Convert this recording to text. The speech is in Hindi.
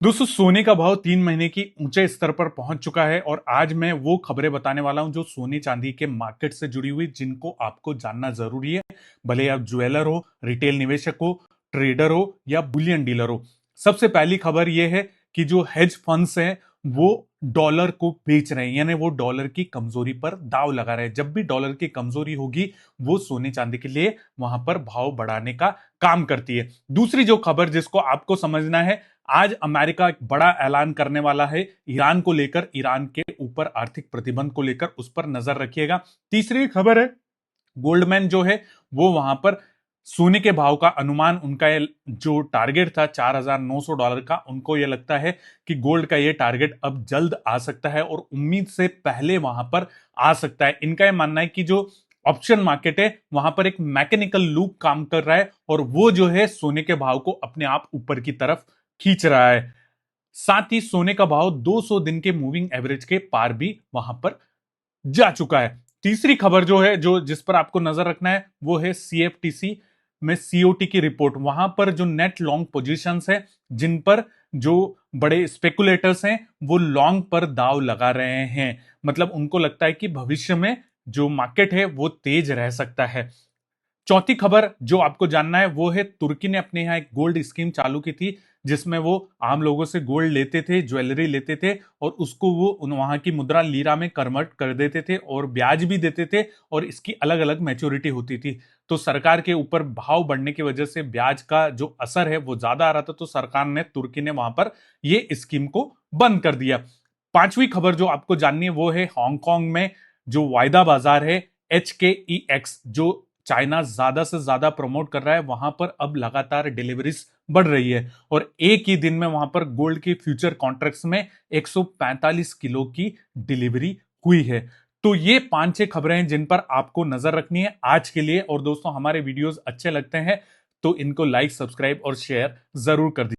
दोस्तों सोने का भाव 3 महीने की ऊंचे स्तर पर पहुंच चुका है और आज मैं वो खबरें बताने वाला हूं जो सोने चांदी के मार्केट से जुड़ी हुई जिनको आपको जानना जरूरी है। भले आप ज्वेलर हो, रिटेल निवेशक हो, ट्रेडर हो या बुलियन डीलर हो। सबसे पहली खबर यह है कि जो हेज फंड्स हैं वो डॉलर को बेच रहे हैं, यानी वो डॉलर की कमजोरी पर दाव लगा रहे हैं। जब भी डॉलर की कमजोरी होगी वो सोने चांदी के लिए वहां पर भाव बढ़ाने का काम करती है। दूसरी जो खबर जिसको आपको समझना है, आज अमेरिका एक बड़ा ऐलान करने वाला है ईरान को लेकर, ईरान के ऊपर आर्थिक प्रतिबंध को लेकर, उस पर नजर रखिएगा। तीसरी खबर है गोल्डमैन जो है वो वहां पर सोने के भाव का अनुमान, उनका ये जो टारगेट था $4,900 का, उनको ये लगता है कि गोल्ड का ये टारगेट अब जल्द आ सकता है और उम्मीद से पहले वहां पर आ सकता है। इनका ये मानना है कि जो ऑप्शन मार्केट है वहां पर एक मैकेनिकल लूप काम कर रहा है और वो जो है सोने के भाव को अपने आप ऊपर की तरफ खींच रहा है। साथ ही सोने का भाव 200 दिन के मूविंग एवरेज के पार भी वहां पर जा चुका है। तीसरी खबर जो है, जो जिस पर आपको नजर रखना है, वो है सीएफटीसी में सीओटी की रिपोर्ट। वहां पर जो नेट लॉन्ग पोजीशंस है, जिन पर जो बड़े स्पेकुलेटर्स हैं वो लॉन्ग पर दाव लगा रहे हैं। मतलब उनको लगता है कि भविष्य में जो मार्केट है वो तेज रह सकता है। चौथी खबर जो आपको जानना है वो है तुर्की ने अपने यहाँ एक गोल्ड स्कीम चालू की थी, जिसमें वो आम लोगों से गोल्ड लेते थे, ज्वेलरी लेते थे और उसको वो वहां की मुद्रा लीरा में कन्वर्ट कर देते थे और ब्याज भी देते थे और इसकी अलग अलग मैच्योरिटी होती थी। तो सरकार के ऊपर भाव बढ़ने की वजह से ब्याज का जो असर है वो ज्यादा आ रहा था, तो सरकार ने, तुर्की ने वहां पर ये स्कीम को बंद कर दिया। पांचवी खबर जो आपको जाननी है वो है हांगकांग में जो वायदा बाजार है HKEX, जो चाइना ज्यादा से ज्यादा प्रमोट कर रहा है, वहां पर अब लगातार डिलीवरीज बढ़ रही है और एक ही दिन में वहां पर गोल्ड के फ्यूचर कॉन्ट्रैक्ट्स में 145 किलो की डिलीवरी हुई है। तो ये 5-6 खबरें हैं जिन पर आपको नजर रखनी है आज के लिए। और दोस्तों हमारे वीडियोस अच्छे लगते हैं तो इनको लाइक, सब्सक्राइब और शेयर जरूर कर दीजिए।